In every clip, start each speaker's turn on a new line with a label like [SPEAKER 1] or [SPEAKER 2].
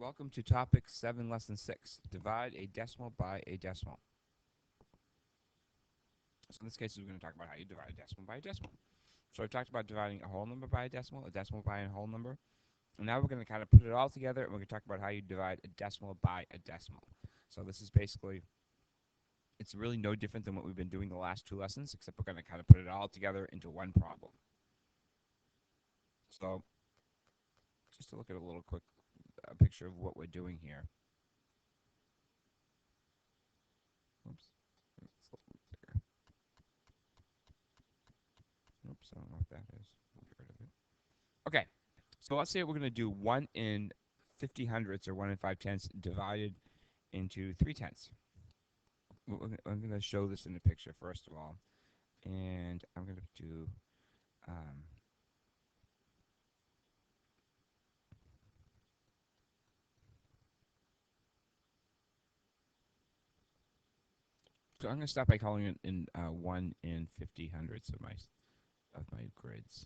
[SPEAKER 1] Welcome to topic 7, lesson 6. Divide a decimal by a decimal. So in this case, we're going to talk about how you divide a decimal by a decimal. So I talked about dividing a whole number by a decimal by a whole number. And now we're going to kind of put it all together, and we're going to talk about how you divide a decimal by a decimal. So this is basically, it's really no different than what we've been doing the last 2 lessons, except we're going to kind of put it all together into one problem. So just to look at a little quick picture of what we're doing here. Oops. Oops, I don't know what that is. We'll get rid of it. Okay, so let's say we're going to do 1 in 50 hundredths or 1 in 5 tenths divided into 3 tenths. I'm going to show this in the picture first of all, and I'm going to do so I'm going to start by calling it in 1 in 50 hundredths of my grids.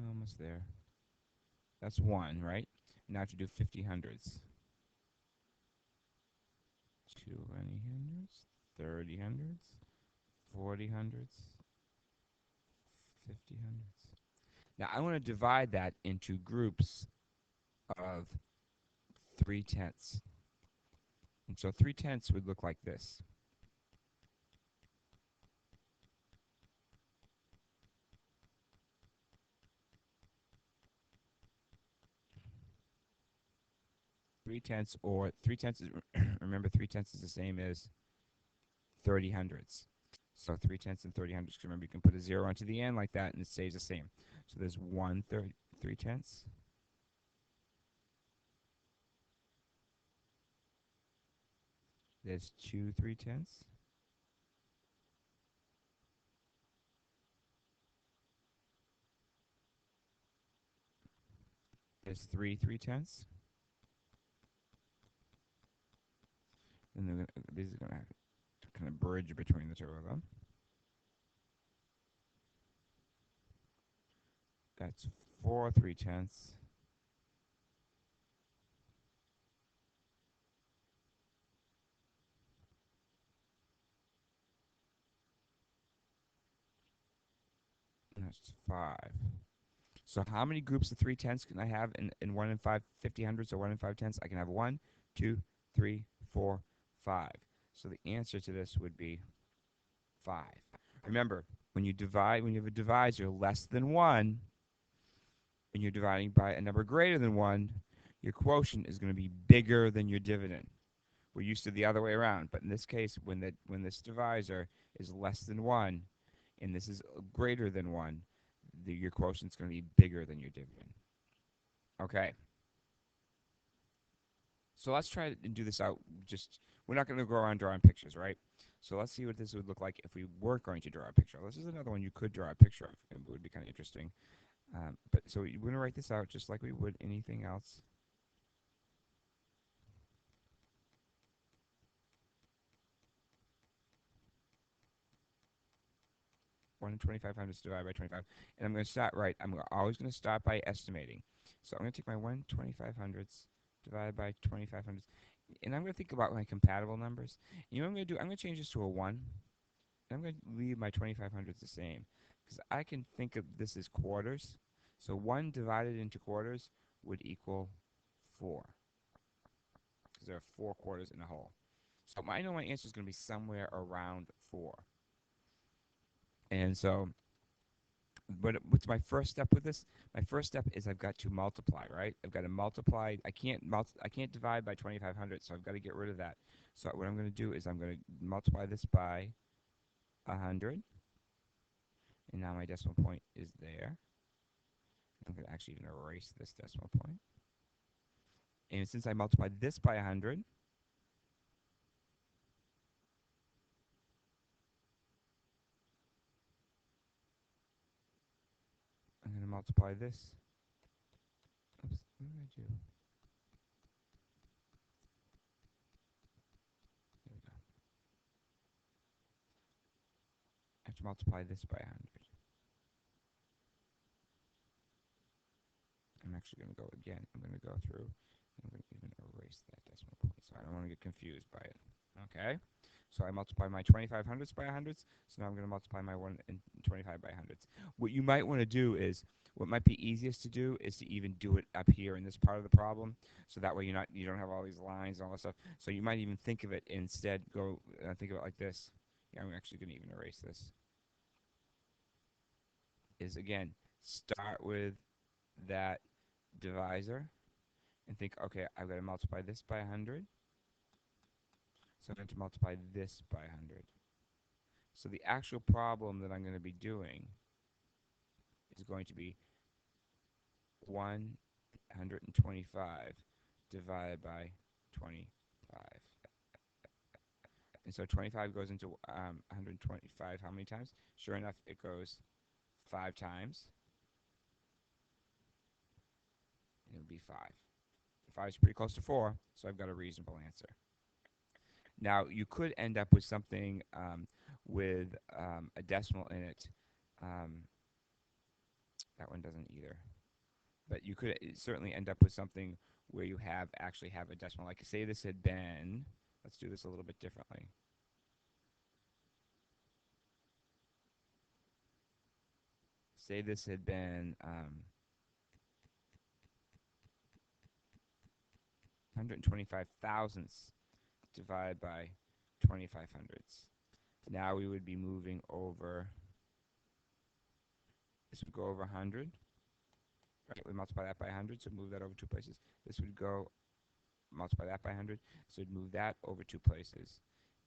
[SPEAKER 1] Almost there. That's 1, right? Now I have to do 50 hundredths. 20 hundredths, 30 hundredths, 40 hundredths, 50 hundredths. Now I want to divide that into groups of 3 tenths. And so 3 tenths would look like this. Or 3 tenths is, remember 3 tenths is the same as 30 hundredths. So 3 tenths and 30 hundredths. Remember, you can put a 0 onto the end like that and it stays the same. So there's 3 tenths. There's 2 3 tenths. There's 3 3 tenths. And these are going to have to kind of bridge between the two of them. That's 4 3 tenths. And that's 5. So how many groups of 3 tenths can I have in 1 in 5 50 hundredths or 1 in 5 tenths? I can have 1, 2, 3, 4, 5. So the answer to this would be 5. Remember, when you have a divisor less than 1, and you're dividing by a number greater than 1, your quotient is going to be bigger than your dividend. We're used to the other way around, but in this case, when this divisor is less than 1, and this is greater than 1, your quotient is going to be bigger than your dividend. Okay. So let's try and do this out. We're not going to go around drawing pictures, right? So let's see what this would look like if we were going to draw a picture. This is another one you could draw a picture of. It would be kind of interesting. But so we're going to write this out just like we would anything else. One in 25 hundredths divided by 25. And I'm going to start right. I'm always going to start by estimating. So I'm going to take my 1 25 hundredths divided by 25 hundredths. And I'm going to think about my compatible numbers. You know what I'm going to do? I'm going to change this to a 1. And I'm going to leave my 25 hundredths the same. Because I can think of this as quarters. So 1 divided into quarters would equal 4. Because there are 4 quarters in a whole. So I know my answer is going to be somewhere around 4. And so, but what's my first step with this? My first step is I've got to multiply, right? I've got to multiply. I can't divide by 2500, so I've got to get rid of that. So what I'm going to do is I'm going to multiply this by 100. And now my decimal point is there. I'm going to actually even erase this decimal point. And since I multiplied this by 100, I'm going to multiply this. Oops, what did I do? to multiply this by 100. I'm actually going to go again. I'm going to go through. I'm going to even erase that decimal point, so I don't want to get confused by it. Okay? So I multiply my 25 hundredths by 100ths. So now I'm going to multiply my 1 and 25 by hundredths. What you might want to do is, what might be easiest to do is to even do it up here in this part of the problem. So that way you don't have all these lines and all that stuff. So you might even think of it instead, think of it like this. Yeah, I'm actually going to even erase this. Is again, start with that divisor and think, okay, I've got to multiply this by 100. So I'm going to multiply this by 100. So the actual problem that I'm going to be doing is going to be 125 divided by 25. And so 25 goes into 125 how many times? Sure enough, it goes 5 times. And it would be 5. 5 is pretty close to 4, so I've got a reasonable answer. Now, you could end up with something with a decimal in it. That one doesn't either. But you could certainly end up with something where you actually have a decimal. Like, say this had been, let's do this a little bit differently. Say this had been 125 thousandths divided by 25 hundredths. Now we would be moving over, this would go over 100. Right, we multiply that by 100, so move that over 2 places. This would go, multiply that by 100, so we'd move that over 2 places.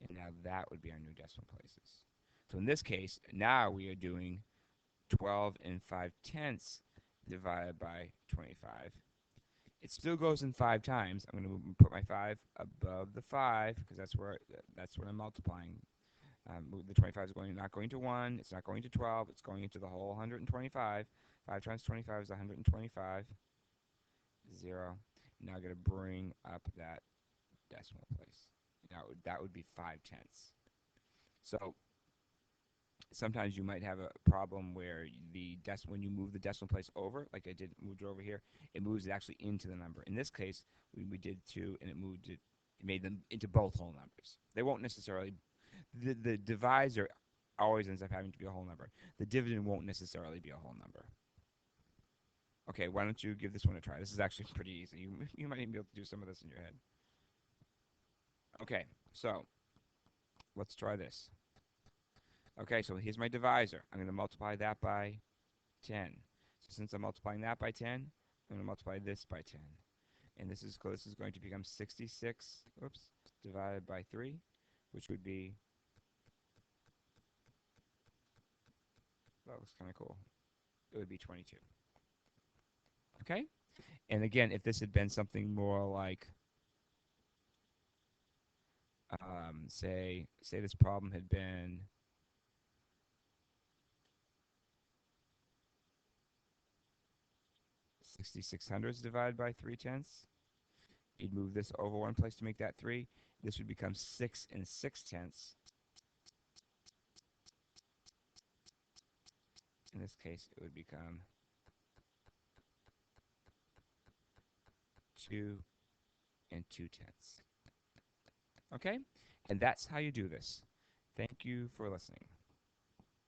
[SPEAKER 1] And now that would be our new decimal places. So in this case, now we are doing 12 and 5/10 divided by 25. It still goes in 5 times. I'm going to put my 5 above the 5 because that's what I'm multiplying. The 25 is not going to 1. It's not going to 12. It's going into the whole 125. 5 times 25 is 125. 0. Now I'm going to bring up that decimal place. Now that would be 5/10. So sometimes you might have a problem where when you move the decimal place over, like I did, moved it over here, it moves it actually into the number. In this case, we did 2, and it made them into both whole numbers. They won't necessarily, the divisor always ends up having to be a whole number. The dividend won't necessarily be a whole number. Okay, why don't you give this one a try? This is actually pretty easy. You might even be able to do some of this in your head. Okay, so let's try this. Okay, so here's my divisor. I'm going to multiply that by 10. So since I'm multiplying that by 10, I'm going to multiply this by 10. And this is going to become 66, divided by 3, which would be, that looks kind of cool. It would be 22. Okay? And again, if this had been something more like, say this problem had been 66 hundredths divided by 3/10. You'd move this over 1 place to make that 3. This would become 6 and 6/10. In this case, it would become 2 and 2/10. Okay? And that's how you do this. Thank you for listening.